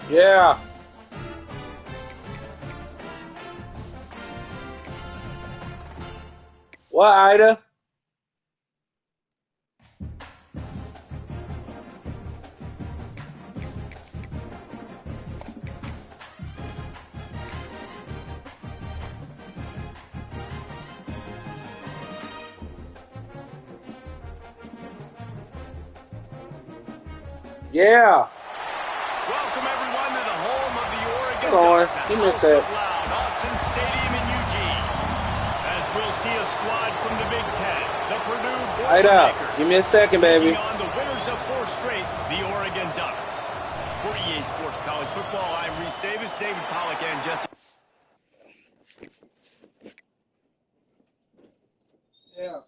Yeah. What, Ida? Yeah. Welcome everyone to the home of the Oregon Hold on. Ducks, Give me a House sec. of Loud, Autzen Stadium in Eugene. As we'll see a squad from the Big Ten, the Purdue Ida, Boilermakers, give me a second, taking baby. on the winners of 4 straight, the Oregon Ducks. For EA Sports College Football, I'm Reese Davis, David Pollack, and Jesse. Yeah.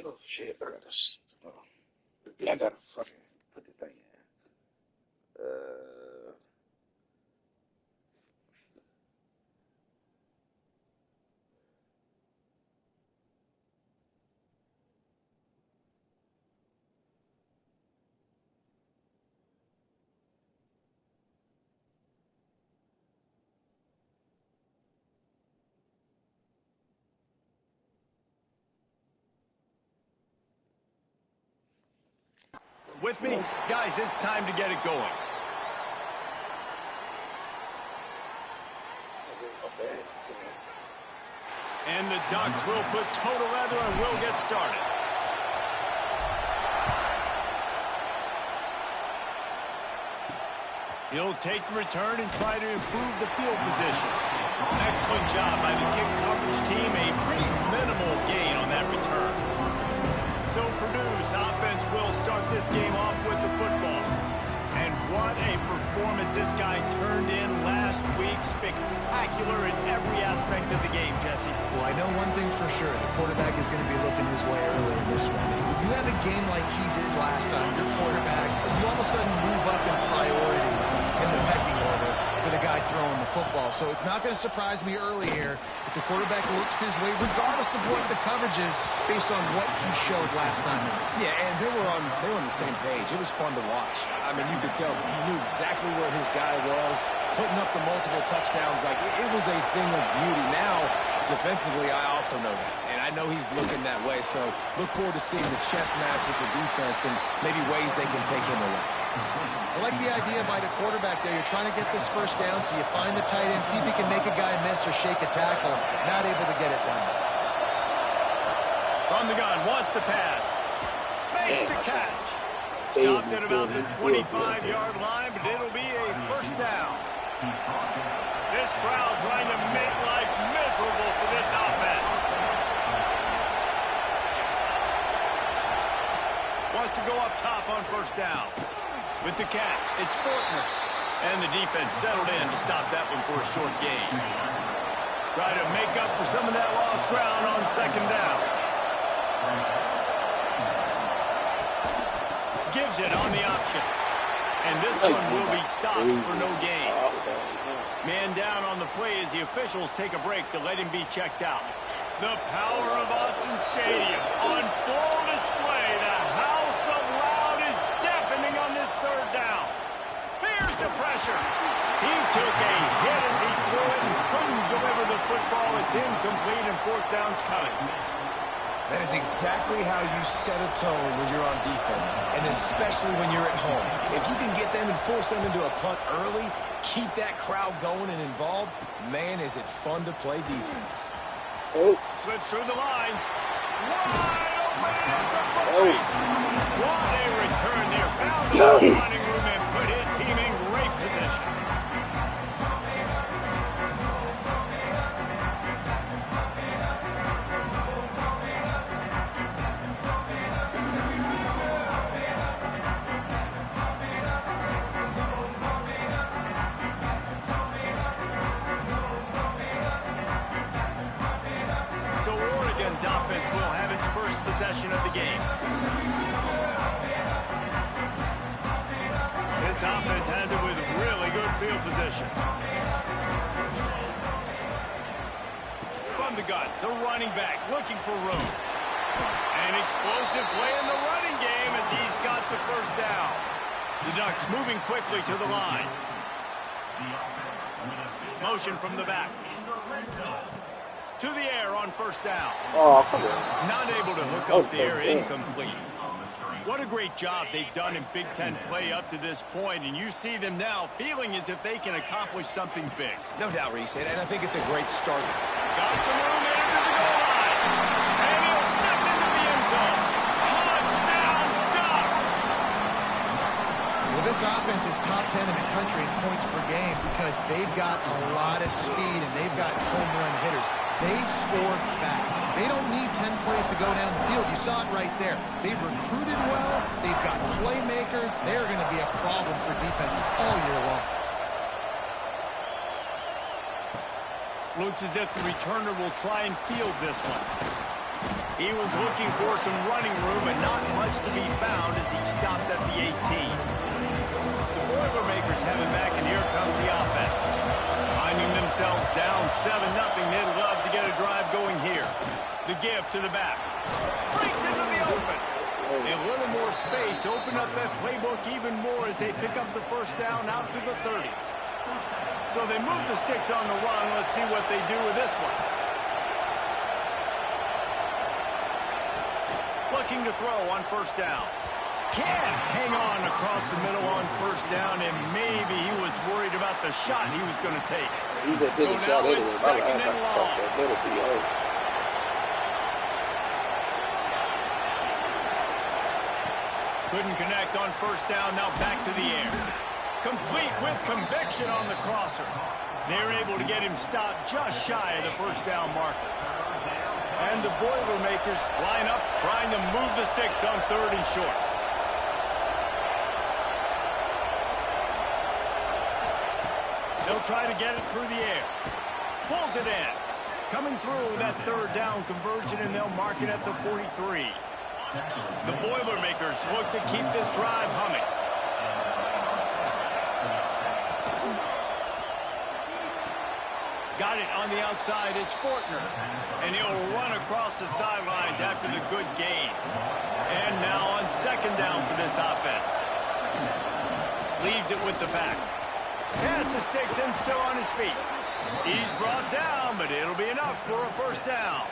Oh shit! I gotta fucking put the thing in. With me? Guys, it's time to get it going. And the Ducks will put toe together and will get started. He'll take the return and try to improve the field position. Excellent job by the kick coverage team. A pretty minimal gain on that return. So Purdue's offense will start this game off with the football. And what a performance this guy turned in last week. Spectacular in every aspect of the game, Jesse. Well, I know one thing for sure. The quarterback is going to be looking his way early in this one. If you have a game like he did last time, your quarterback, you all of a sudden move up in priority in the pecking order for the guy throwing the football. So it's not going to surprise me early here if the quarterback looks his way, regardless of what the coverage is, based on what he showed last time. Yeah, and they were on the same page. It was fun to watch. I mean, you could tell he knew exactly where his guy was, putting up the multiple touchdowns. Like, it was a thing of beauty. Now, defensively, I also know that. And I know he's looking that way. So look forward to seeing the chess match with the defense and maybe ways they can take him away. I like the idea by the quarterback there. You're trying to get this first down, so you find the tight end, see if he can make a guy miss or shake a tackle. Not able to get it done. From the gun, wants to pass. Makes the catch. Stopped at about the 25-yard line, but it'll be a first down. This crowd trying to make life miserable for this offense. Wants to go up top on first down. With the catch, it's Fortner. And the defense settled in to stop that one for a short gain. Try to make up for some of that lost ground on second down. Gives it on the option. And this one will be stopped for no gain. Man down on the play as the officials take a break to let him be checked out. The power of Autzen Stadium on full display. The house of loud is deafening on this third down. Here's the pressure. He took a hit as he threw it and couldn't deliver the football. It's incomplete and fourth down's coming. That is exactly how you set a tone when you're on defense, and especially when you're at home. If you can get them and force them into a punt early, keep that crowd going and involved, man, is it fun to play defense. Slips through the line. Wide open. It's a foot race. What a return there. Found the running room and put his team in great position. So Oregon's offense will have its first possession of the game. This offense has it with really good field position. From the gun, the running back looking for room. An explosive play in the running game as he's got the first down. The Ducks moving quickly to the line. Motion from the back. To the air on first down. Oh, come on. Not able to hook up there, incomplete. What a great job they've done in Big Ten play up to this point, and you see them now feeling as if they can accomplish something big. No doubt, Reese, and I think it's a great start. Got some room into the goal line. And he'll step into the end zone. Touchdown, Ducks! Well, this offense is top 10 in the country in points per game because they've got a lot of speed and they've got home run hitters. They score fast. They don't need 10 plays to go down the field. You saw it right there. They've recruited well. They've got playmakers. They're going to be a problem for defenses all year long. Looks as if the returner will try and field this one. He was looking for some running room and not much to be found as he stopped at the 18. The Boilermakers have it back, and here comes the offense. Finding themselves down 7-0, they'd love to get a drive going here. The give to the back. Breaks into the open. A little more space, open up that playbook even more as they pick up the first down out to the 30. So they move the sticks on the run. Let's see what they do with this one. Looking to throw on first down. Can't hang on across the middle on first down, and maybe he was worried about the shot he was going to take. So now it's second and long. Couldn't connect on first down, now back to the air. Complete with conviction on the crosser. They're able to get him stopped just shy of the first down marker. And the Boilermakers line up, trying to move the sticks on 3rd and short. They'll try to get it through the air. Pulls it in. Coming through that 3rd down conversion, and they'll mark it at the 43. The Boilermakers look to keep this drive humming. Got it on the outside, it's Fortner. And he'll run across the sidelines after the good gain. And now on 2nd down for this offense. Leaves it with the back. Pass the sticks and still on his feet. He's brought down, but it'll be enough for a first down.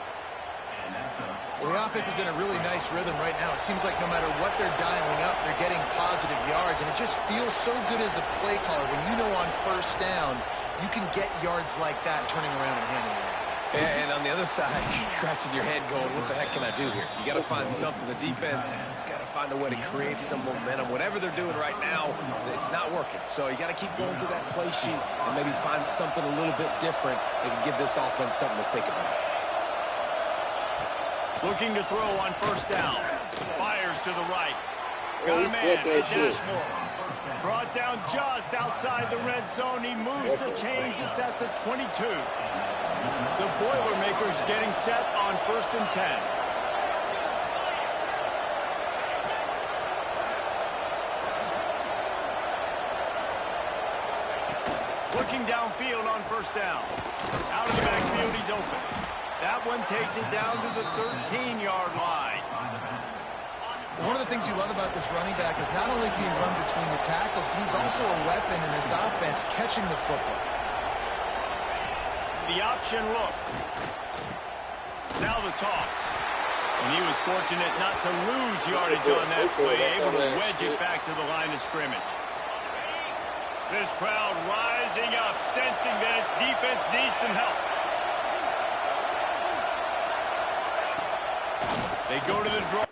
Well, the offense is in a really nice rhythm right now. It seems like no matter what they're dialing up, they're getting positive yards, and it just feels so good as a play caller when you know on first down you can get yards like that turning around and handing it off. And on the other side, you're scratching your head going, what the heck can I do here? You got to find something. The defense has got to find a way to create some momentum. Whatever they're doing right now, it's not working. So you got to keep going through that play sheet and maybe find something a little bit different that can give this offense something to think about. Looking to throw on first down. Fires to the right. Got a man, Dashmore. Brought down just outside the red zone. He moves the chains. It's at the 22. The Boilermakers getting set on 1st and 10. Looking downfield on first down. Out of the backfield, he's open. That one takes it down to the 13-yard line. One of the things you love about this running back is not only can he run between the tackles, but he's also a weapon in this offense catching the football. The option look. Now the toss. And he was fortunate not to lose yardage on that play, able to wedge it back to the line of scrimmage. This crowd rising up, sensing that its defense needs some help. They go to the draw.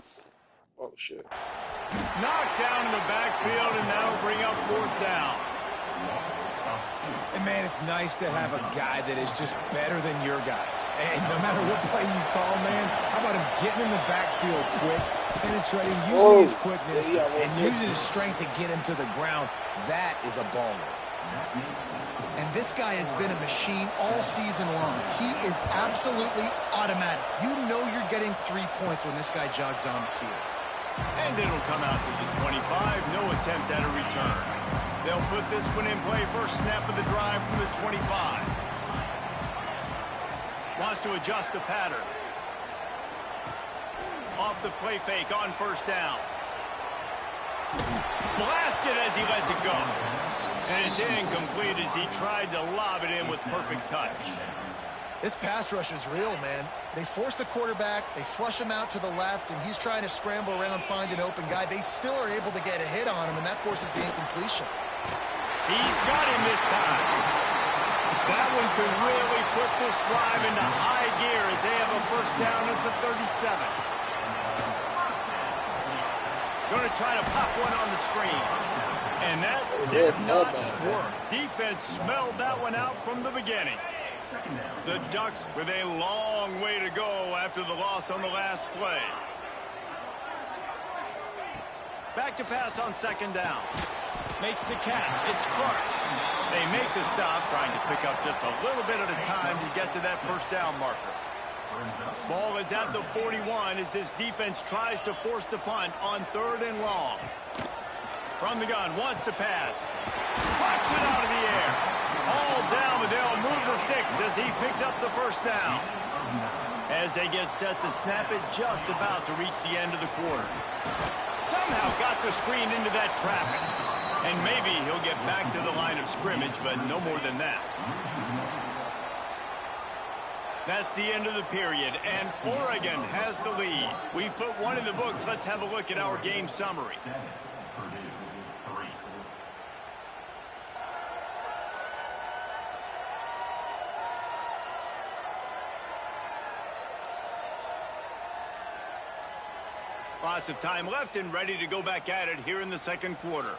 Oh, shit. Knocked down in the backfield, and that'll bring up 4th down. And, man, it's nice to have a guy that is just better than your guys. And no matter what play you call, man, how about him getting in the backfield quick, penetrating, using his quickness, and using his strength to get him to the ground. That is a baller. And this guy has been a machine all season long. He is absolutely automatic. You know you're getting 3 points when this guy jogs on the field. And it'll come out to the 25. No attempt at a return. They'll put this one in play. First snap of the drive from the 25. Wants to adjust the pattern. Off the play fake on first down. Blasted as he lets it go. And it's incomplete as he tried to lob it in with perfect touch. This pass rush is real, man. They force the quarterback, they flush him out to the left, and he's trying to scramble around, find an open guy. They still are able to get a hit on him, and that forces the incompletion. He's got him this time. That one could really put this drive into high gear as they have a first down at the 37. Going to try to pop one on the screen. And that did not work. Defense smelled that one out from the beginning. The Ducks with a long way to go after the loss on the last play. Back to pass on 2nd down. Makes the catch. It's Clark. They make the stop, trying to pick up just a little bit at a time to get to that first down marker. Ball is at the 41 as this defense tries to force the punt on 3rd and long. From the gun, wants to pass. Puts it out of the air. All down, but they'll move the sticks as he picks up the first down. As they get set to snap it, just about to reach the end of the quarter. Somehow got the screen into that traffic. And maybe he'll get back to the line of scrimmage, but no more than that. That's the end of the period, and Oregon has the lead. We've put one in the books. Let's have a look at our game summary. Lots of time left and ready to go back at it here in the second quarter.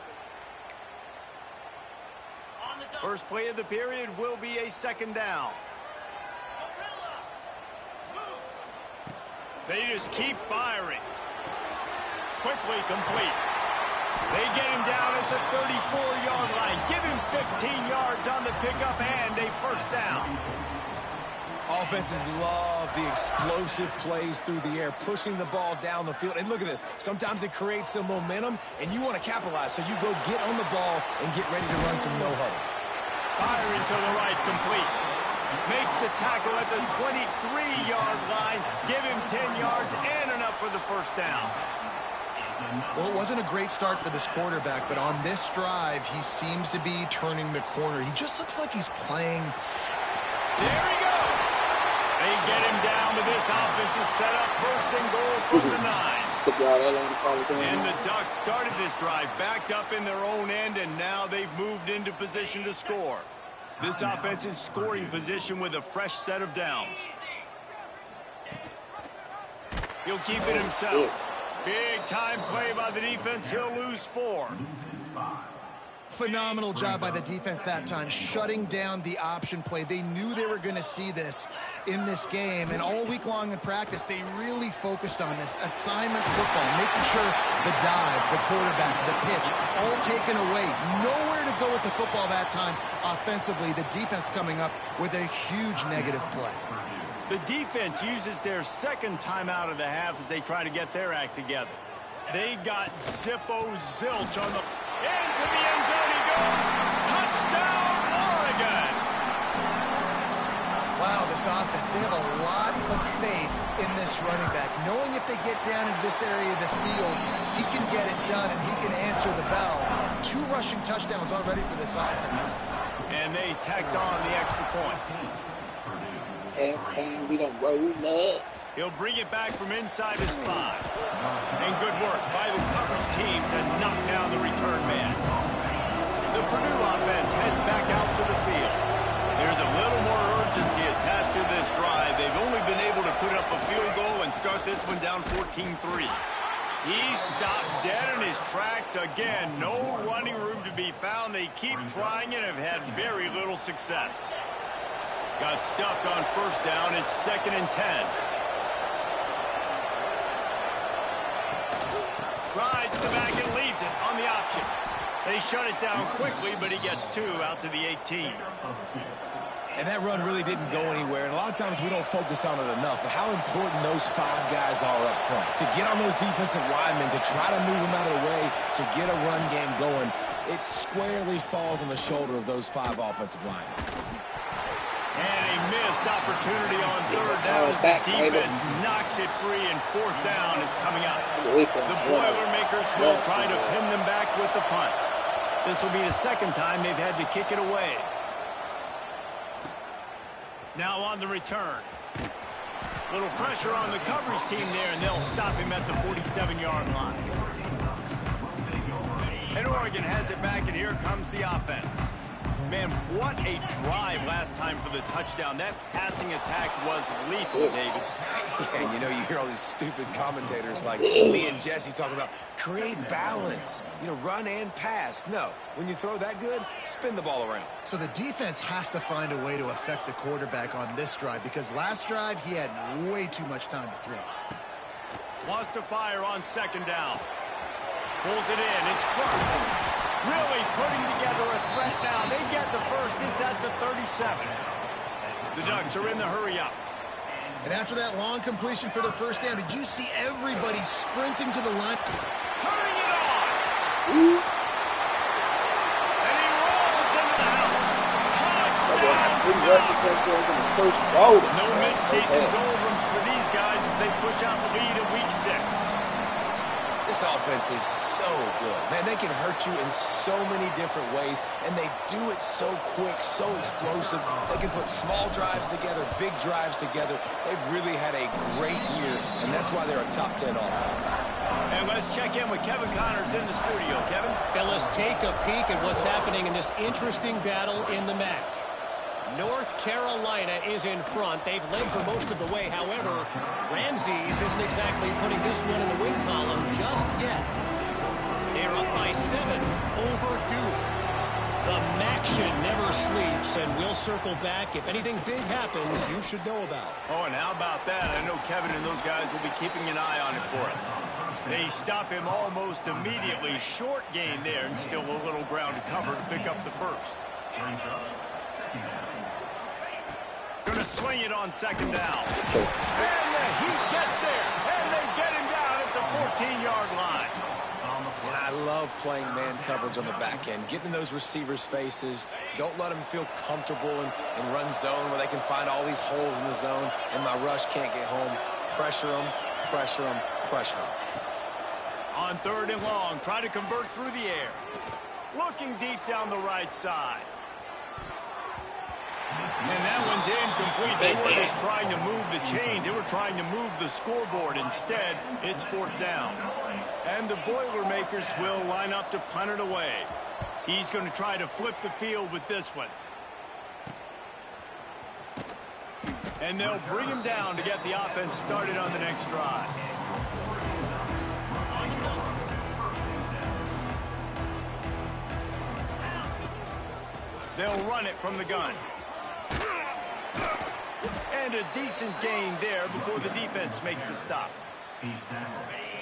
First play of the period will be a second down. They just keep firing. Quickly complete. They get him down at the 34-yard line. Give him 15 yards on the pickup and a first down. Offenses love the explosive plays through the air, pushing the ball down the field. And look at this. Sometimes it creates some momentum, and you want to capitalize. So you go get on the ball and get ready to run some no-huddle. Firing to the right, complete. Makes the tackle at the 23-yard line. Give him 10 yards and enough for the first down. Well, it wasn't a great start for this quarterback, but on this drive, he seems to be turning the corner. He just looks like he's playing. There he goes. They get him down, but this offense is set up 1st and goal from the 9. And the Ducks started this drive backed up in their own end, and now they've moved into position to score. This offense in scoring position with a fresh set of downs. He'll keep it himself. Big time play by the defense. He'll lose 4. Phenomenal job by the defense that time, shutting down the option play. They knew they were going to see this in this game, and all week long in practice, they really focused on this assignment football, making sure the dive, the quarterback, the pitch, all taken away. Nowhere to go with the football that time offensively. The defense coming up with a huge negative play. The defense uses their second timeout of the half as they try to get their act together. They got Zippo Zilch on the... Into the end zone he goes. Touchdown, Oregon. Wow, this offense, they have a lot of faith in this running back, knowing if they get down in this area of the field, he can get it done and he can answer the bell. 2 rushing touchdowns already for this offense. And they tacked on the extra point. And we don't roll up. He'll bring it back from inside his 5. And good work by the coverage team to knock down the return man. The Purdue offense heads back out to the field. There's a little more urgency attached to this drive. They've only been able to put up a field goal and start this one down 14-3. He stopped dead in his tracks again. No running room to be found. They keep trying and have had very little success. Got stuffed on first down. It's 2nd and 10. Rides the back and leaves it on the option. They shut it down quickly, but he gets 2 out to the 18. And that run really didn't go anywhere. And a lot of times we don't focus on it enough, but how important those 5 guys are up front. To get on those defensive linemen, to try to move them out of the way, to get a run game going, it squarely falls on the shoulder of those 5 offensive linemen. And a missed opportunity on 3rd down as the defense knocks it free, and 4th down is coming up. The Boilermakers will try to pin them back with the punt. This will be the 2nd time they've had to kick it away. Now on the return. Little pressure on the coverage team there, and they'll stop him at the 47-yard line. And Oregon has it back, and here comes the offense. Man, what a drive last time for the touchdown. That passing attack was lethal, David. And you know, you hear all these stupid commentators like me and Jesse talking about create balance, you know, run and pass. No, when you throw that good, spin the ball around. So the defense has to find a way to affect the quarterback on this drive, because last drive he had way too much time to throw. Wants to fire on 2nd down. Pulls it in. It's Clark. Really putting together a threat now. They get the first. It's at the 37. The Ducks are in the hurry-up. And after that long completion for the first down, did you see everybody sprinting to the line? Turning it on. And he rolls into the house. Touchdown. No mid-season doldrums for these guys as they push out the lead in week 6. This offense is so good. Man, they can hurt you in so many different ways, and they do it so quick, so explosive. They can put small drives together, big drives together. They've really had a great year, and that's why they're a top 10 offense. And let's check in with Kevin Connors in the studio. Kevin? Fellas, take a peek at what's happening in this interesting battle in the MAC. North Carolina is in front. They've led for most of the way. However, Ramses isn't exactly putting this one in the win column just yet. They're up by 7 over Duke. The MACtion never sleeps, and we'll circle back. If anything big happens, you should know about. Oh, and how about that? I know Kevin and those guys will be keeping an eye on it for us. They stop him almost immediately. Short gain there, and still a little ground to cover to pick up the first. Going to swing it on second down. And the Heat gets there, and they get him down at the 14-yard line. And I love playing man coverage on the back end, getting in those receivers' faces. Don't let them feel comfortable in run zone where they can find all these holes in the zone, and my rush can't get home. Pressure them, pressure them, pressure them. On 3rd and long, try to convert through the air. Looking deep down the right side. And that one's incomplete. They weren't just trying to move the chains. They were trying to move the scoreboard. Instead, it's 4th down. And the Boilermakers will line up to punt it away. He's going to try to flip the field with this one. And they'll bring him down to get the offense started on the next drive. They'll run it from the gun. And a decent gain there before the defense makes the stop.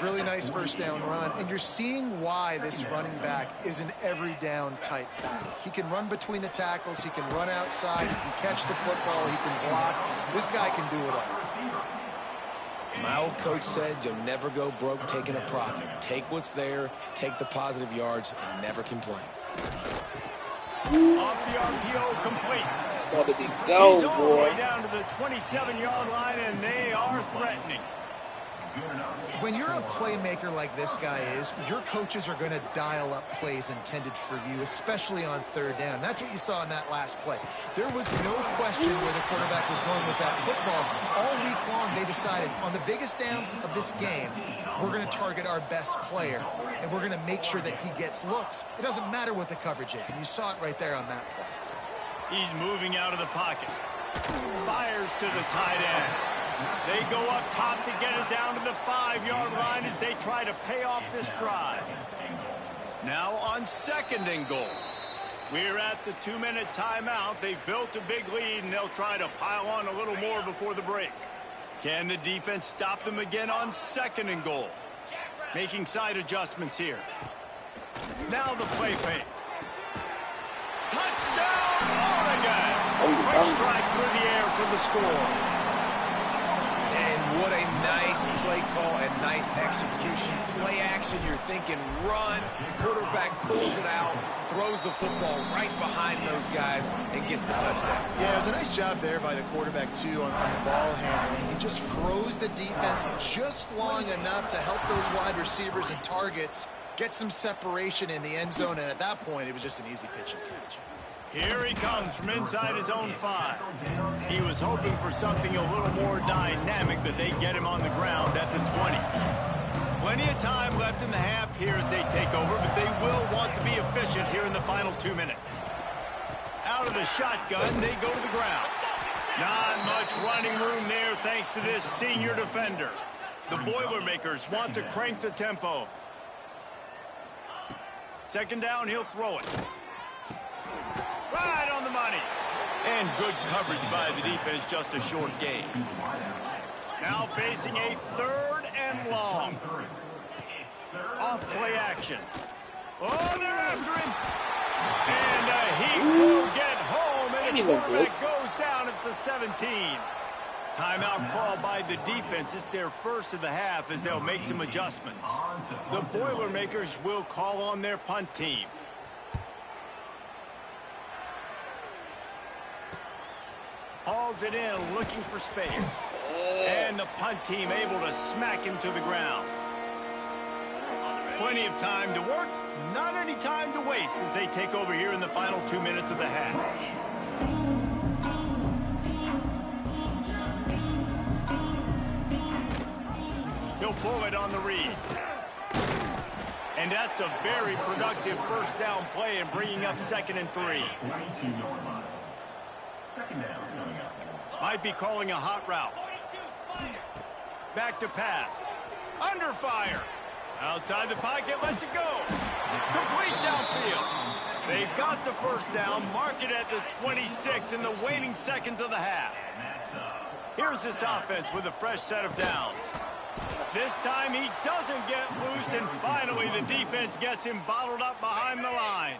Really nice first down run, and you're seeing why this running back is an every down type back. He can run between the tackles, he can run outside, he can catch the football, he can block. This guy can do it all. My old coach said you'll never go broke taking a profit. Take what's there, take the positive yards, and never complain. Off the RPO, complete. He's all the way down to the 27-yard line, and they are threatening. When you're a playmaker like this guy is, your coaches are going to dial up plays intended for you, especially on 3rd down. That's what you saw in that last play. There was no question where the quarterback was going with that football. All week long, they decided on the biggest downs of this game, we're going to target our best player, and we're going to make sure that he gets looks. It doesn't matter what the coverage is, and you saw it right there on that play. He's moving out of the pocket. Fires to the tight end. They go up top to get it down to the 5-yard line as they try to pay off this drive. Now on 2nd and goal. We're at the 2-minute timeout. They've built a big lead, and they'll try to pile on a little more before the break. Can the defense stop them again on 2nd and goal? Making side adjustments here. Now the play fake. Touchdown, Oregon! Quick strike through the air for the score. And what a nice play call and nice execution. Play action, you're thinking run. Quarterback pulls it out, throws the football right behind those guys, and gets the touchdown. Yeah, it was a nice job there by the quarterback, too, on the ball handling. He just froze the defense just long enough to help those wide receivers and targets get some separation in the end zone, and at that point, it was just an easy pitch and catch. Here he comes from inside his own 5. He was hoping for something a little more dynamic, but they get him on the ground at the 20. Plenty of time left in the half here as they take over, but they will want to be efficient here in the final 2 minutes. Out of the shotgun, they go to the ground. Not much running room there thanks to this senior defender. The Boilermakers want to crank the tempo. 2nd down, he'll throw it. Right on the money. And good coverage by the defense, just a short gain. Now facing a 3rd and long. Off play action. Oh, they're after him. And he will get home, and the quarterback goes down at the 17. Timeout called by the defense. It's their first of the half as they'll make some adjustments. The Boilermakers will call on their punt team. Hauls it in, looking for space. And the punt team able to smack him to the ground. Plenty of time to work, not any time to waste as they take over here in the final 2 minutes of the half. He'll pull it on the read. And that's a very productive first down play and bringing up 2nd and 3. Might be calling a hot route. Back to pass. Under fire. Outside the pocket, lets it go. Complete downfield. They've got the first down, mark it at the 26 in the waning seconds of the half. Here's this offense with a fresh set of downs. This time he doesn't get loose, and finally the defense gets him bottled up behind the line.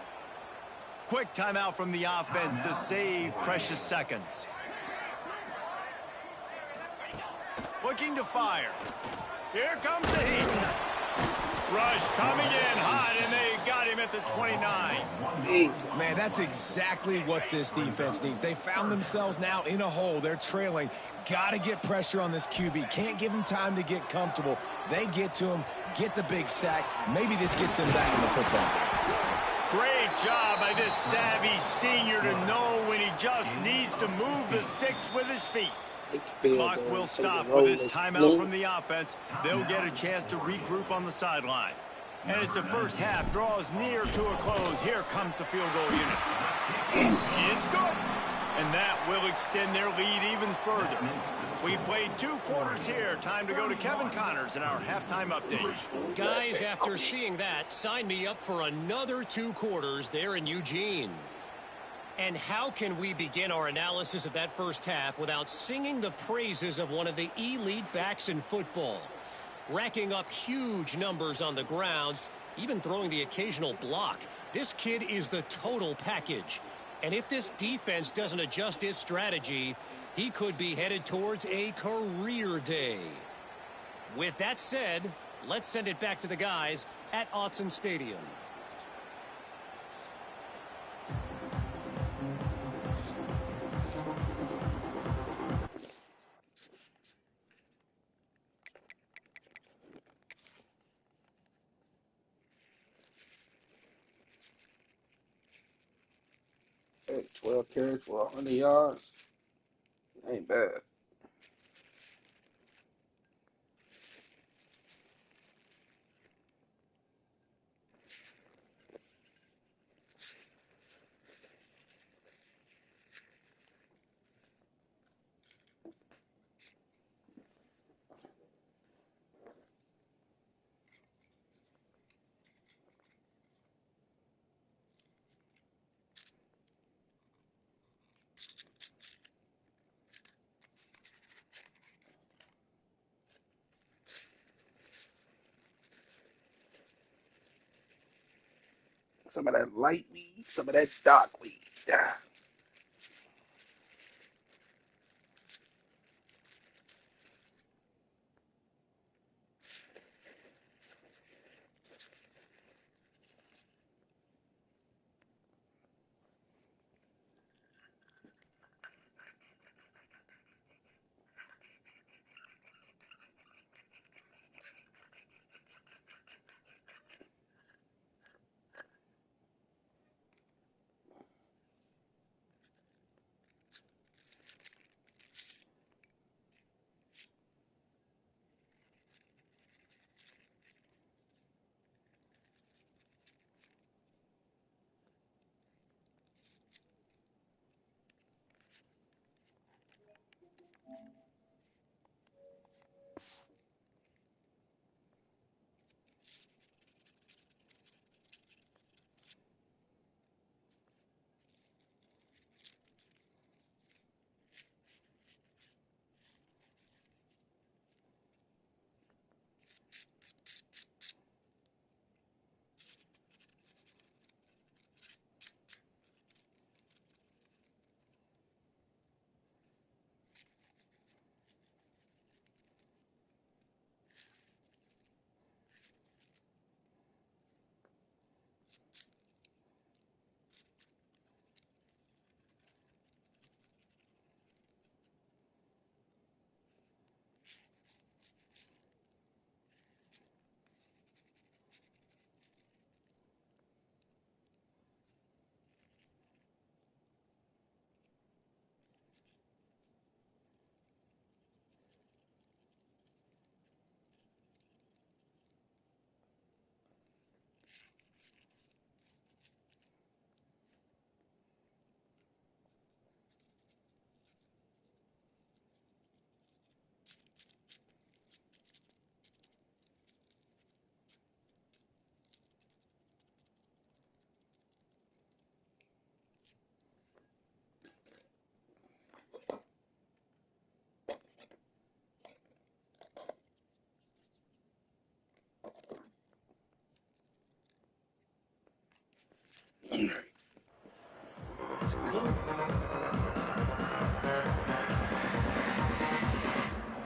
Quick timeout from the offense to save precious seconds. Looking to fire. Here comes the heat. Rush coming in hot, and they got him at the 29. Man, that's exactly what this defense needs. They found themselves now in a hole. They're trailing. Got to get pressure on this QB. Can't give him time to get comfortable. They get to him, get the big sack. Maybe this gets them back in the football game. Great job by this savvy senior to know when he just needs to move the sticks with his feet. Clock will stop with this timeout from the offense. They'll get a chance to regroup on the sideline. And as the first half draws near to a close, here comes the field goal unit. It's good. And that will extend their lead even further. We've played 2 quarters here. Time to go to Kevin Connors in our halftime update. Guys, after seeing that, sign me up for another 2 quarters there in Eugene. And how can we begin our analysis of that first half without singing the praises of one of the elite backs in football? Racking up huge numbers on the ground, even throwing the occasional block. This kid is the total package. And if this defense doesn't adjust its strategy, he could be headed towards a career day. With that said, let's send it back to the guys at Autzen Stadium. Hey, 12 carries for 100 yards. Ain't bad. Some of that light weed, some of that dark weed. Yeah.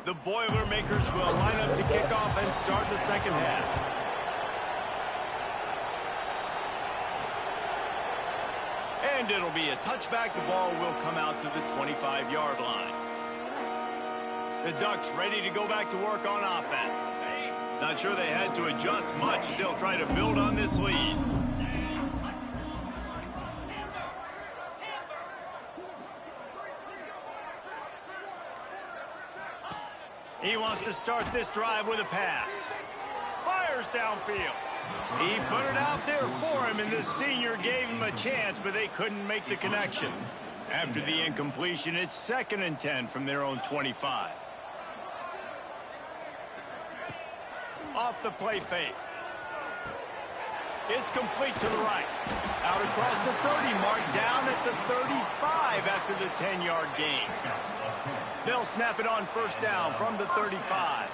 The Boilermakers will line up to kick off and start the second half. And it'll be a touchback. The ball will come out to the 25-yard line. The Ducks ready to go back to work on offense. Not sure they had to adjust much as they'll try to build on this lead. He wants to start this drive with a pass. Fires downfield. He put it out there for him, and the senior gave him a chance, but they couldn't make the connection. After the incompletion, it's 2nd and 10 from their own 25. Off the play fake. It's complete to the right. Out across the 30 mark, down at the 35 after the 10-yard gain. They'll snap it on first down from the 35.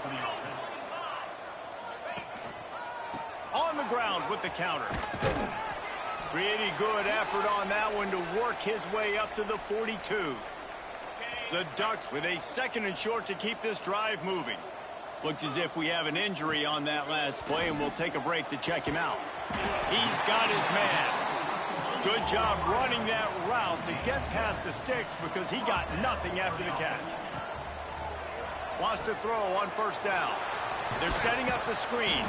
On the ground with the counter. Pretty good effort on that one to work his way up to the 42. The Ducks with a 2nd and short to keep this drive moving. Looks as if we have an injury on that last play, and we'll take a break to check him out. He's got his man. Good job running that route to get past the sticks because he got nothing after the catch. Wants to throw on first down. They're setting up the screen.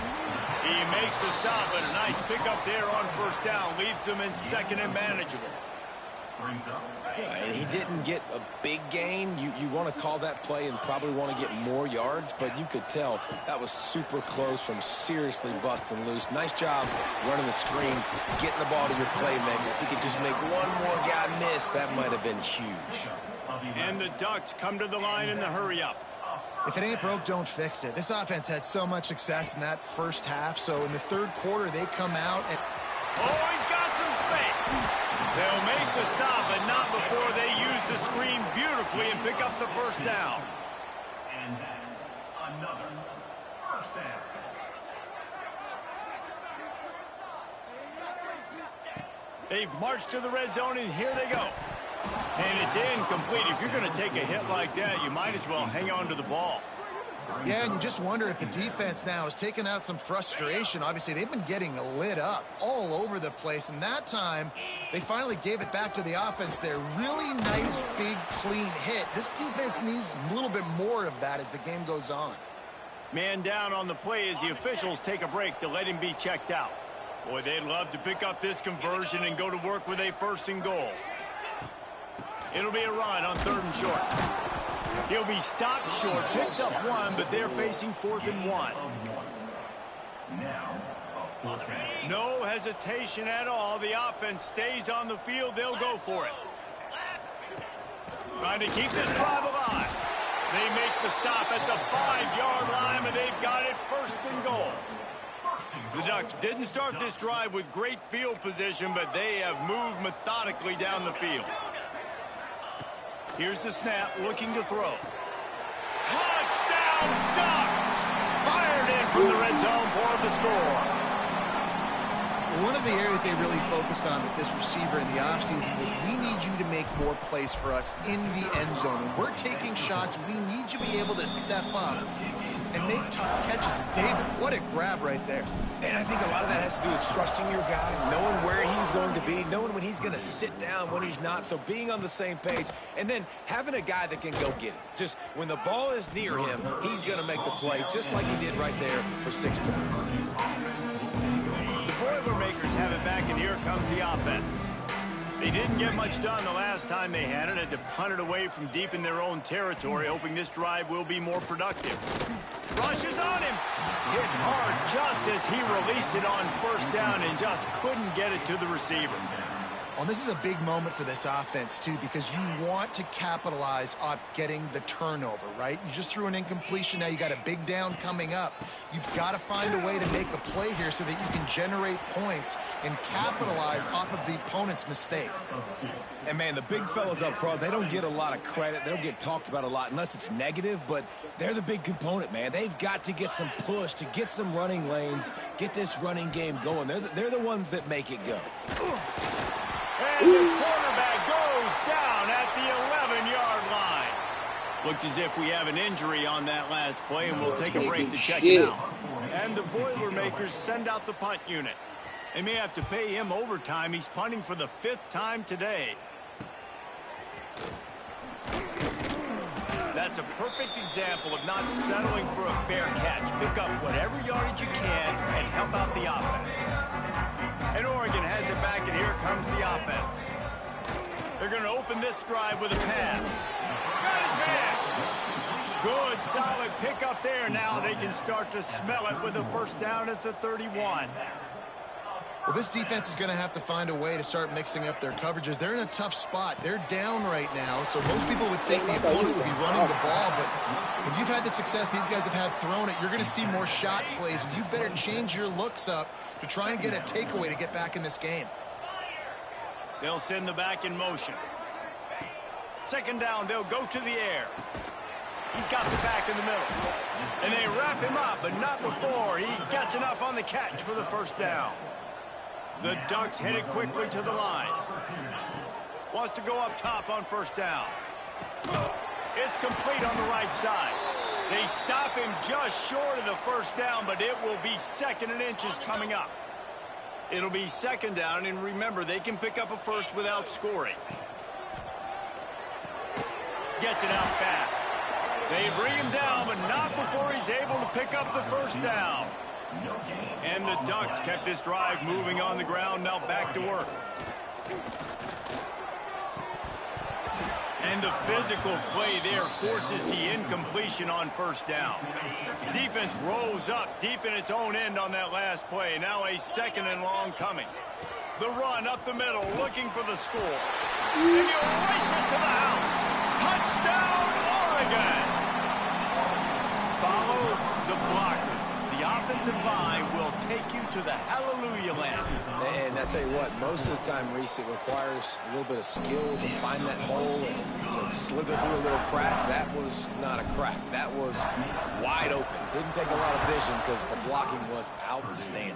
He makes the stop, but a nice pickup there on first down. Leaves them in 2nd and manageable. And he didn't get a big gain. You want to call that play and probably want to get more yards, but you could tell that was super close from seriously busting loose. Nice job running the screen, getting the ball to your playmaker. If he could just make one more guy miss, that might have been huge. And the Ducks come to the line in the hurry-up. If it ain't broke, don't fix it. This offense had so much success in that first half, so in the 3rd quarter, they come out and... Oh, he's got some space. They'll make the stop, but not before they use the screen beautifully and pick up the first down. And that's another first down. They've marched to the red zone, and here they go. And it's incomplete. If you're going to take a hit like that, you might as well hang on to the ball. Yeah, and you just wonder if the defense now is taking out some frustration. Obviously, they've been getting lit up all over the place, and that time they finally gave it back to the offense there. Really nice, big, clean hit. This defense needs a little bit more of that as the game goes on. Man down on the play as the officials take a break to let him be checked out. Boy, they'd love to pick up this conversion and go to work with a 1st and goal. It'll be a run on 3rd and short. He'll be stopped short, picks up 1, but they're facing 4th and 1. No hesitation at all. The offense stays on the field. They'll go for it. Trying to keep this drive alive. They make the stop at the 5-yard line, but they've got it 1st and goal. The Ducks didn't start this drive with great field position, but they have moved methodically down the field. Here's the snap, looking to throw. Touchdown, Ducks! Fired in from the red zone for the score. One of the areas they really focused on with this receiver in the offseason was we need you to make more plays for us in the end zone. When we're taking shots, we need you to be able to step up and make tough catches. And David, what a grab right there. And I think a lot of that has to do with trusting your guy, knowing where he's going to be, knowing when he's going to sit down, when he's not. So being on the same page, and then having a guy that can go get it. Just when the ball is near him, he's going to make the play, just like he did right there for 6 points. The Boilermakers have it back, and here comes the offense. They didn't get much done the last time they had it. Had to punt it away from deep in their own territory, hoping this drive will be more productive. Rushes on him. Hit hard just as he released it on first down and just couldn't get it to the receiver. Well, this is a big moment for this offense, too, because you want to capitalize off getting the turnover, right? You just threw an incompletion. Now you got a big down coming up. You've got to find a way to make a play here so that you can generate points and capitalize off of the opponent's mistake. And, man, the big fellas up front, they don't get a lot of credit. They don't get talked about a lot unless it's negative, but they're the big component, man. They've got to get some push, to get some running lanes, get this running game going. They're the ones that make it go. And the quarterback goes down at the 11-yard line. Looks as if we have an injury on that last play, and we'll take a break to check it out. And the Boilermakers send out the punt unit. They may have to pay him overtime. He's punting for the 5th time today. That's a perfect example of not settling for a fair catch. Pick up whatever yardage you can and help out the offense. And Oregon has it back, and here comes the offense. They're going to open this drive with a pass. Got his man. Good, solid pickup there. Now they can start to smell it with a first down at the 31. Well, this defense is going to have to find a way to start mixing up their coverages. They're in a tough spot. They're down right now, so most people would think the opponent would be running the ball, but when you've had the success these guys have had throwing it, you're going to see more shot plays, and you better change your looks up to try and get a takeaway to get back in this game. They'll send the back in motion. Second down, they'll go to the air. He's got the back in the middle. And they wrap him up, but not before he gets enough on the catch for the first down. The Ducks headed quickly to the line. Wants to go up top on first down. It's complete on the right side. They stop him just short of the first down, but it will be 2nd and inches coming up. It'll be 2nd down, and remember, they can pick up a first without scoring. Gets it out fast. They bring him down, but not before he's able to pick up the first down. And the Ducks kept this drive moving on the ground, now back to work. And the physical play there forces the incompletion on first down. Defense rose up deep in its own end on that last play. Now a 2nd and long coming. The run up the middle, looking for the score. And he'll race it to the house. Touchdown, Oregon! Follow the blockers. The offensive line will take you to the hallelujah land. And I tell you what, most of the time, Reese, it requires a little bit of skill to find that hole and slither through a little crack. That was not a crack. That was wide open. Didn't take a lot of vision because the blocking was outstanding.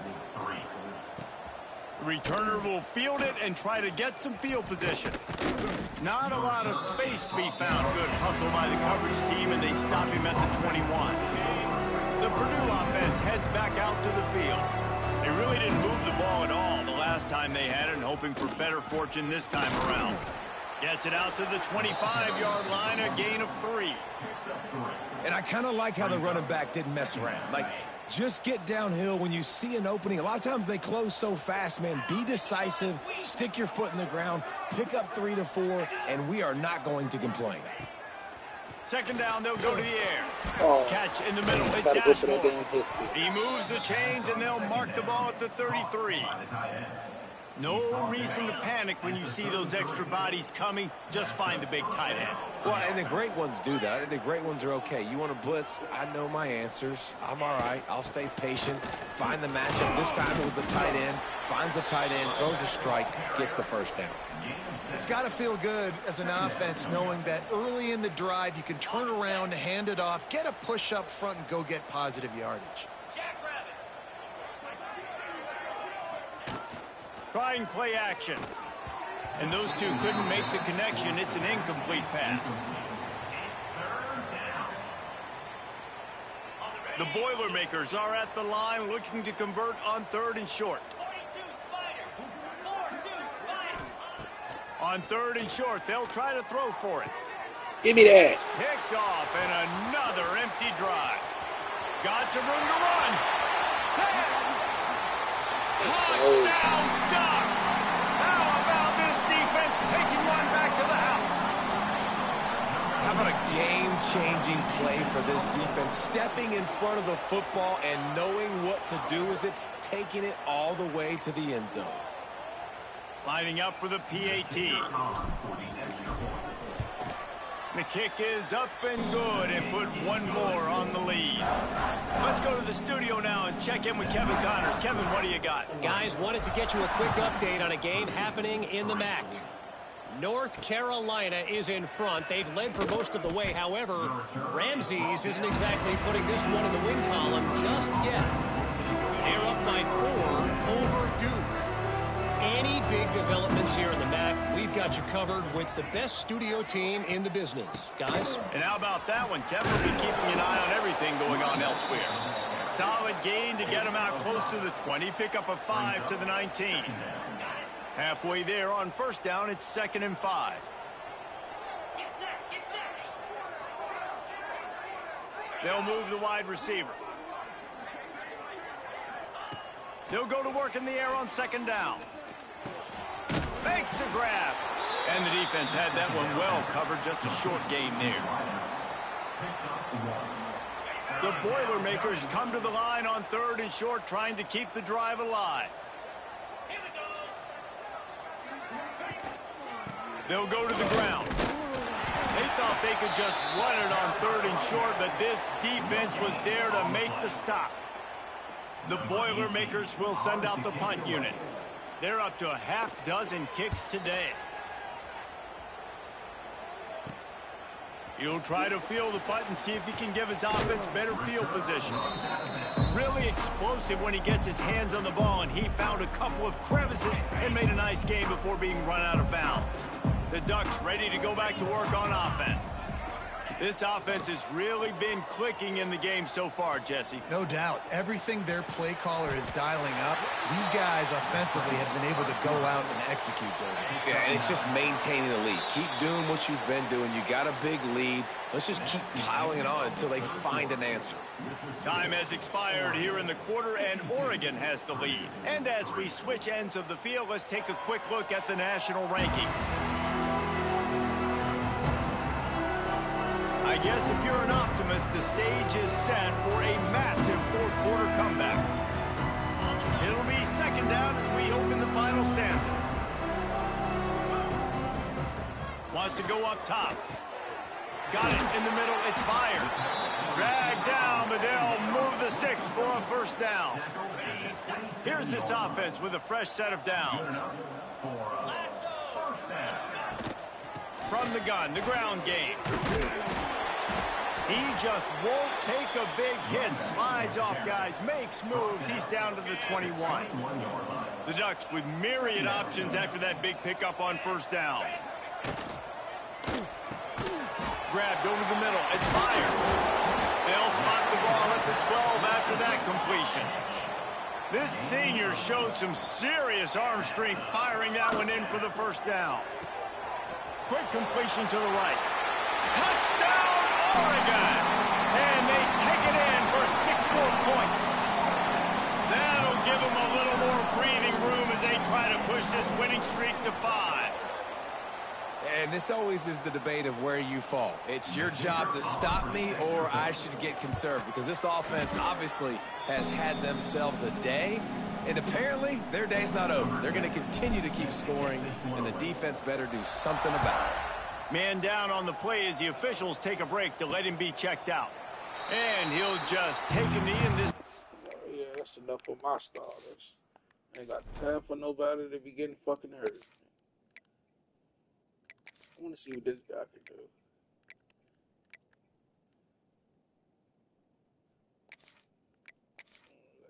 The returner will field it and try to get some field position. Not a lot of space to be found. Good hustle by the coverage team, and they stop him at the 21. The Purdue offense heads back out to the field. They really didn't move the ball at all the last time they had it, and hoping for better fortune this time around. Gets it out to the 25-yard line, a gain of 3. And I kind of like how the running back didn't mess around. Like, just get downhill when you see an opening. A lot of times they close so fast, man. Be decisive, stick your foot in the ground, pick up 3 to 4, and we are not going to complain. 2nd down, they'll go to the air. Catch in the middle. It's Gotta go for that Ashmore. damn history. He moves the chains, and they'll mark the ball at the 33. No reason to panic when you see those extra bodies coming. Just find the big tight end. Well, and the great ones do that. I think the great ones are okay. You want to blitz? I know my answers. I'm all right. I'll stay patient. Find the matchup. This time it was the tight end. Finds the tight end, throws a strike, gets the first down. It's got to feel good as an offense knowing that early in the drive you can turn around, hand it off, get a push up front, and go get positive yardage. Trying play action. And those two couldn't make the connection. It's an incomplete pass. The Boilermakers are at the line looking to convert on 3rd and short. On 3rd and short, they'll try to throw for it. Give me that. Picked off and another empty drive. Got some room to run. 10. Touchdown Ducks. How about this defense taking one back to the house? How about a game-changing play for this defense, stepping in front of the football and knowing what to do with it, taking it all the way to the end zone. Lining up for the PAT. The kick is up and good and put one more on the lead. Let's go to the studio now and check in with Kevin Connors. Kevin, what do you got? Guys, wanted to get you a quick update on a game happening in the MAC. North Carolina is in front. They've led for most of the way. However, Ramses isn't exactly putting this one in the win column just yet. They're up by 4 over Duke. Any big developments here in the MAC, we've got you covered with the best studio team in the business. Guys? And how about that one? Kevin will be keeping an eye on everything going on elsewhere. Solid gain to get him out close to the 20. Pick up a 5 to the 19. Halfway there on 1st down, it's 2nd and 5. They'll move the wide receiver. They'll go to work in the air on 2nd down. Fakes to grab. And the defense had that one well covered, just a short gain there. The Boilermakers come to the line on 3rd and short, trying to keep the drive alive. They'll go to the ground. They thought they could just run it on 3rd and short, but this defense was there to make the stop. The Boilermakers will send out the punt unit. They're up to a half-dozen kicks today. He'll try to field the punt and see if he can give his offense better field position. Really explosive when he gets his hands on the ball, and he found a couple of crevices and made a nice game before being run out of bounds. The Ducks ready to go back to work on offense. This offense has really been clicking in the game so far, Jesse. No doubt. Everything their play caller is dialing up, these guys offensively have been able to go out and execute, David. Yeah, and it's just maintaining the lead. Keep doing what you've been doing. You got a big lead. Let's just keep piling it on until they find an answer. Time has expired here in the quarter, and Oregon has the lead. And as we switch ends of the field, let's take a quick look at the national rankings. I guess if you're an optimist, the stage is set for a massive 4th quarter comeback. It'll be 2nd down as we open the final stanza. Wants to go up top. Got it in the middle. It's fired. Dragged down, but they'll move the sticks for a 1st down. Here's this offense with a fresh set of downs. From the gun, the ground game. He just won't take a big hit. Slides off guys, makes moves. He's down to the 21. The Ducks with myriad options after that big pickup on 1st down. Grabbed over the middle. It's fired. They'll spot the ball at the 12 after that completion. This senior showed some serious arm strength firing that one in for the 1st down. Quick completion to the right. Touchdown, Oregon! And they take it in for 6 more points. That'll give them a little more breathing room as they try to push this winning streak to 5. And this always is the debate of where you fall. It's your job to stop me, or I should get conserved, because this offense obviously has had themselves a day. And apparently, their day's not over. They're going to continue to keep scoring, and the defense better do something about it. Man down on the play as the officials take a break to let him be checked out. And he'll just take a knee in this. Yeah, that's enough for my starters. I ain't got time for nobody to be getting fucking hurt. I want to see what this guy can do.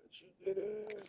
Let you get it.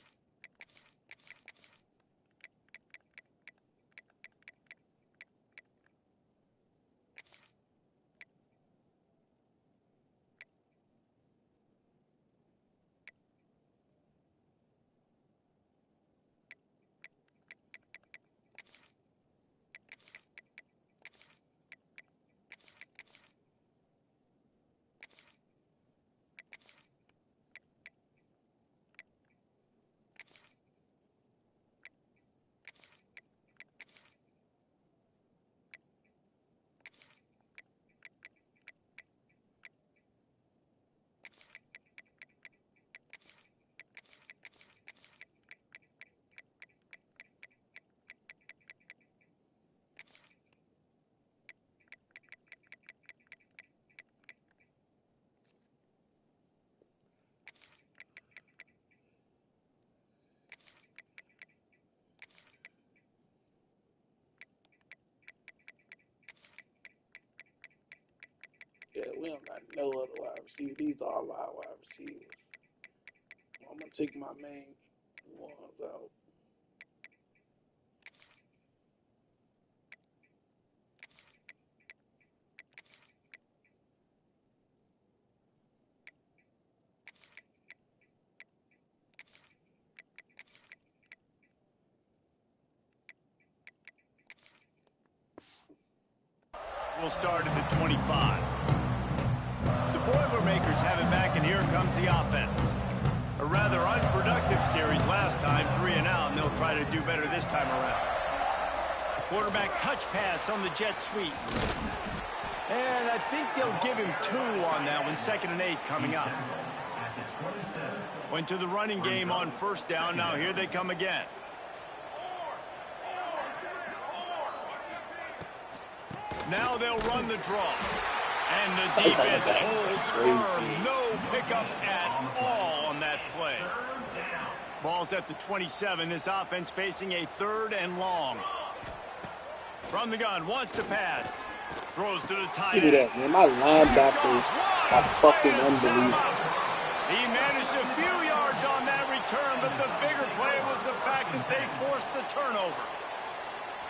don't got no other wide receiver. These are our wide receivers. I'm gonna take my main ones out. We'll start at the 25. The Boilermakers have it back, and here comes the offense. A rather unproductive series last time, 3 and out, and they'll try to do better this time around. Quarterback touch pass on the jet sweep. And I think they'll give him 2 on that one, 2nd and 8 coming up. Went to the running game on 1st down, now here they come again. Now they'll run the draw. And the defense holds firm. No pickup at all on that play. Ball's at the 27. This offense facing a 3rd and long. From the gun, wants to pass. Throws to the tight end. Look at that, man. My linebackers are fucking unbelievable. He managed a few yards on that return, but the bigger play was the fact that they forced the turnover.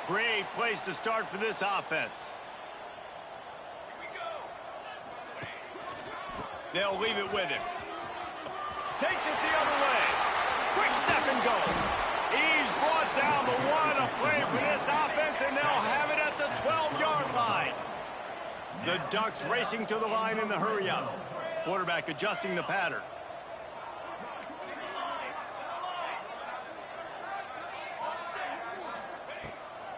Great place to start for this offense. They'll leave it with him. Takes it the other way. Quick step and go. He's brought down the 1, a play for this offense, and they'll have it at the 12-yard line. The Ducks racing to the line in the hurry-up. Quarterback adjusting the pattern.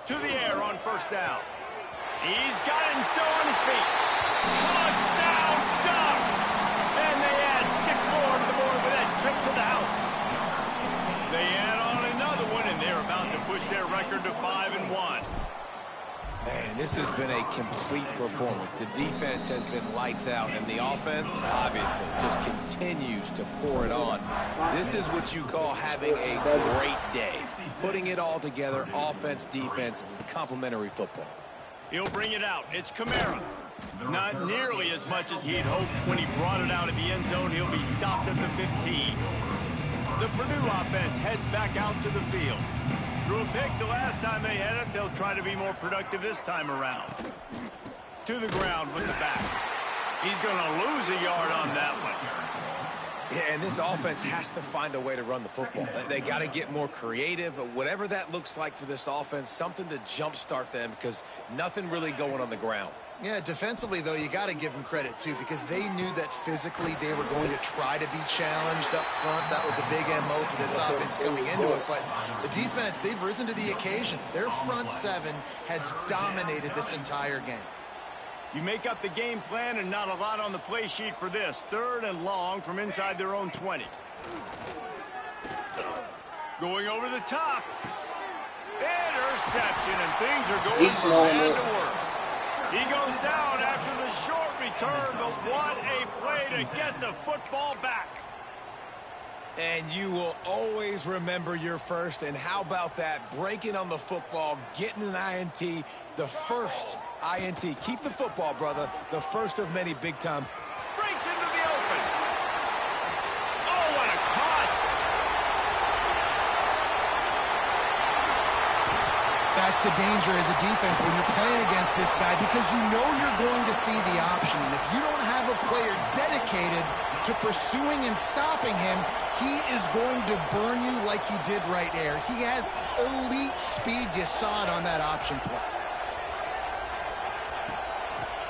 To the air on 1st down. He's got it and still on his feet. Touchdown, Ducks! And they add 6 more to the board with that trip to the house. They add on another one, and they're about to push their record to 5-1. Man, this has been a complete performance. The defense has been lights out, and the offense, obviously, just continues to pour it on. This is what you call having a great day. Putting it all together, offense, defense, complementary football. He'll bring it out. It's Kamara. Not nearly as much as he'd hoped when he brought it out of the end zone. He'll be stopped at the 15. The Purdue offense heads back out to the field. Threw a pick the last time they had it. They'll try to be more productive this time around. To the ground with the back. He's going to lose a yard on that one. Yeah, and this offense has to find a way to run the football. They got to get more creative. Whatever that looks like for this offense, something to jumpstart them because nothing really going on the ground. Yeah, defensively, though, you got to give them credit, too, because they knew that physically they were going to try to be challenged up front. That was a big MO for this offense coming into it. But the defense, they've risen to the occasion. Their front 7 has dominated this entire game. You make up the game plan and not a lot on the play sheet for this. 3rd and long from inside their own 20. Going over the top. Interception, and things are going from bad to worse. He goes down after the short return, but what a play to get the football back. And you will always remember your first. And how about that? Breaking on the football, getting an INT, the first INT. Keep the football, brother. The first of many big time. Breaks into the open. Oh, what a cut. That's the danger as a defense when you're playing against this guy, because you know you're going to see the option. And if you don't have a player dedicated to pursuing and stopping him, he is going to burn you like he did right there. He has elite speed. You saw it on that option play.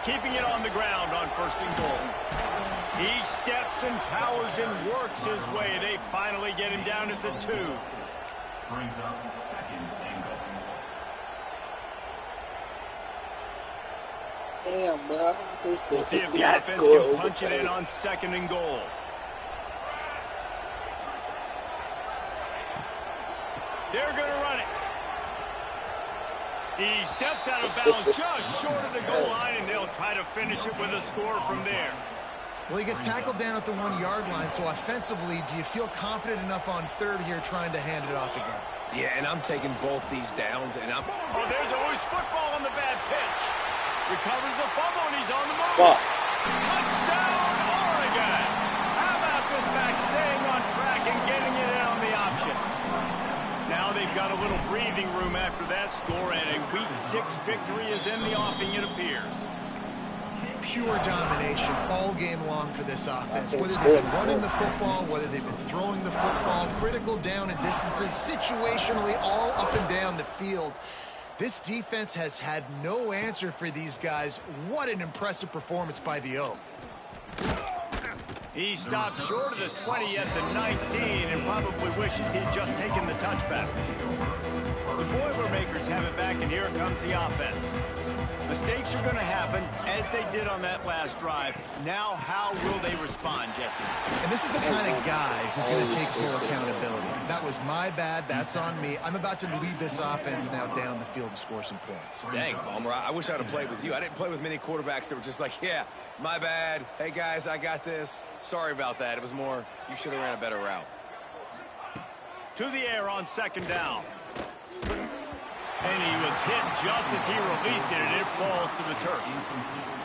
Keeping it on the ground on 1st and goal. He steps and powers and works his way. They finally get him down at the 2. Brings up 2nd and goal. Damn, bro. We'll see if the offense can punch it in on 2nd and goal. They're going to run it. He steps out of bounds just short of the goal line, and they'll try to finish it with a score from there. Well, he gets tackled down at the 1-yard line, so offensively, do you feel confident enough on 3rd here trying to hand it off again? Yeah, and I'm taking both these downs, and I'm... Oh, there's always football on the bad pitch. Recovers the fumble, and he's on the move. Fuck. Touchdown, Oregon! How about this back staying on track and getting it in on the option? Now they've got a little breathing room after that score, and a Week 6 victory is in the offing, it appears. Pure domination all game long for this offense. Whether they've been running the football, whether they've been throwing the football, critical down and distances, situationally all up and down the field. This defense has had no answer for these guys. What an impressive performance by the O. He stopped short of the 20 at the 19 and probably wishes he'd just taken the touchback. The Boilermakers have it back, and here comes the offense. Mistakes are going to happen, as they did on that last drive. Now, how will they respond, Jesse? And this is the kind of guy who's going to take full accountability. That was my bad. That's on me. I'm about to lead this offense now down the field and score some points. Dang, Palmer, I wish I would have played with you. I didn't play with many quarterbacks that were just like, yeah, my bad. Hey, guys, I got this. Sorry about that. It was more, you should have ran a better route. To the air on second down. And he was hit just as he released it, and it falls to the turf.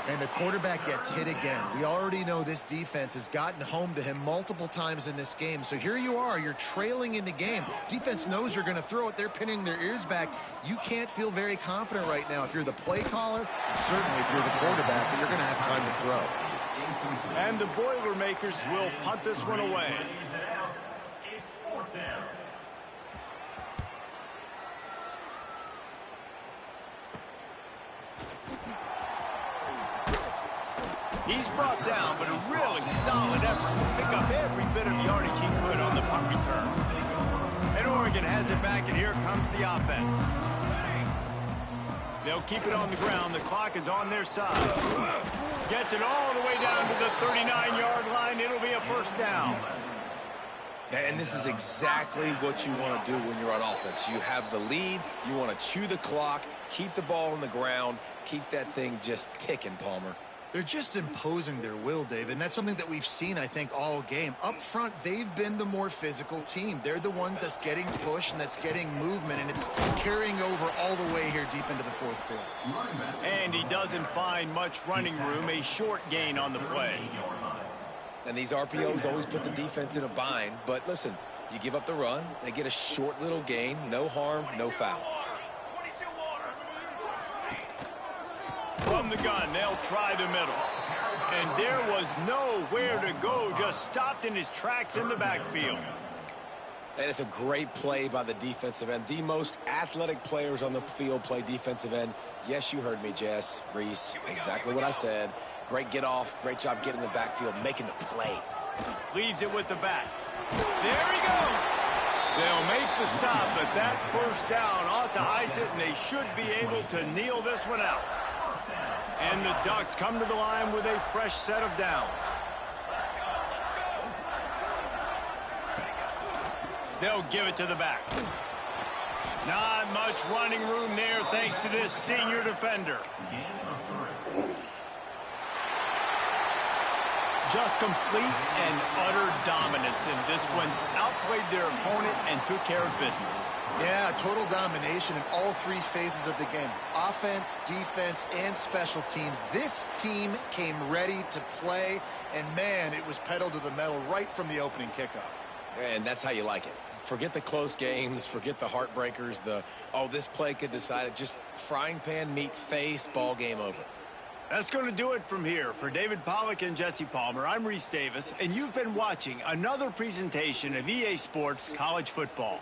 And the quarterback gets hit again. We already know this defense has gotten home to him multiple times in this game. So here you are, you're trailing in the game. Defense knows you're going to throw it. They're pinning their ears back. You can't feel very confident right now if you're the play caller, and certainly if you're the quarterback, that you're going to have time to throw. And the Boilermakers will punt this one away. He's brought down, but a really solid effort to pick up every bit of yardage he could on the punt return. And Oregon has it back, and here comes the offense. They'll keep it on the ground. The clock is on their side. Gets it all the way down to the 39-yard line. It'll be a first down. And this is exactly what you want to do when you're on offense. You have the lead. You want to chew the clock, keep the ball on the ground, keep that thing just ticking, Palmer. They're just imposing their will, Dave, and that's something that we've seen, I think, all game. Up front, they've been the more physical team. They're the ones that's getting pushed and that's getting movement, and it's carrying over all the way here deep into the fourth quarter. And he doesn't find much running room, a short gain on the play. And these RPOs always put the defense in a bind, but listen, you give up the run, they get a short little gain, no harm, no foul. From the gun, they'll try the middle. And there was nowhere to go, just stopped in his tracks in the backfield. And it's a great play by the defensive end. The most athletic players on the field play defensive end. Yes, you heard me, Jess, Reese, exactly what I said. Great get off, great job getting in the backfield, making the play. Leaves it with the back. There he goes. They'll make the stop, but that first down ought to ice it, and they should be able to kneel this one out. And the Ducks come to the line with a fresh set of downs. They'll give it to the back. Not much running room there thanks to this senior defender. Just complete and utter dominance in this one. Outplayed their opponent and took care of business. Yeah, total domination in all three phases of the game. Offense, defense, and special teams. This team came ready to play, and man, it was pedal to the metal right from the opening kickoff. And that's how you like it. Forget the close games, forget the heartbreakers, oh, this play could decide it. Just frying pan, meat face, ball game over. That's going to do it from here. For David Pollack and Jesse Palmer, I'm Reese Davis, and you've been watching another presentation of EA Sports College Football.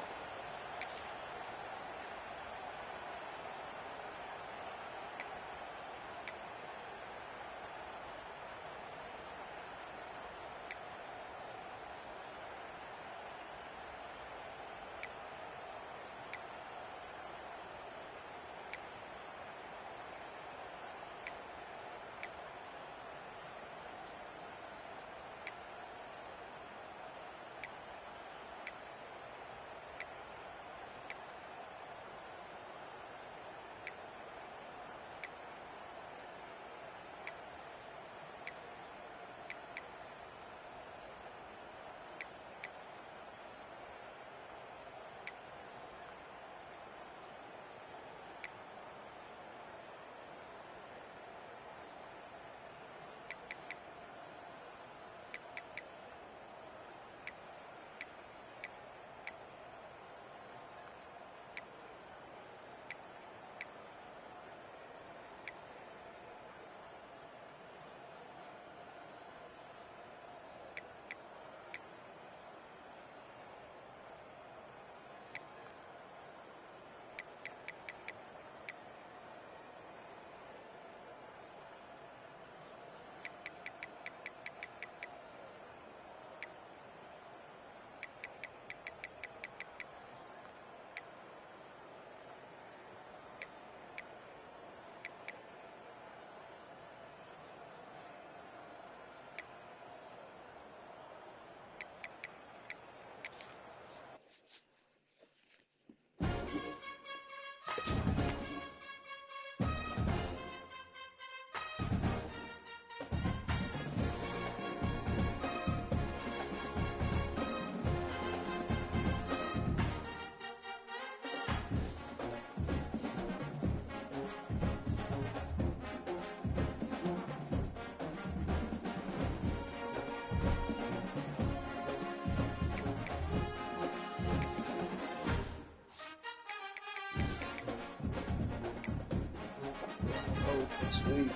3.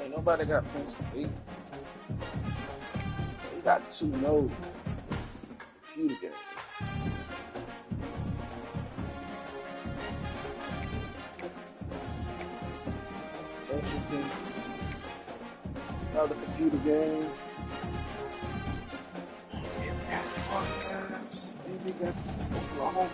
Ain't nobody got Penn State. They got 2 nodes. Computer games. Another computer game. They got Oklahoma.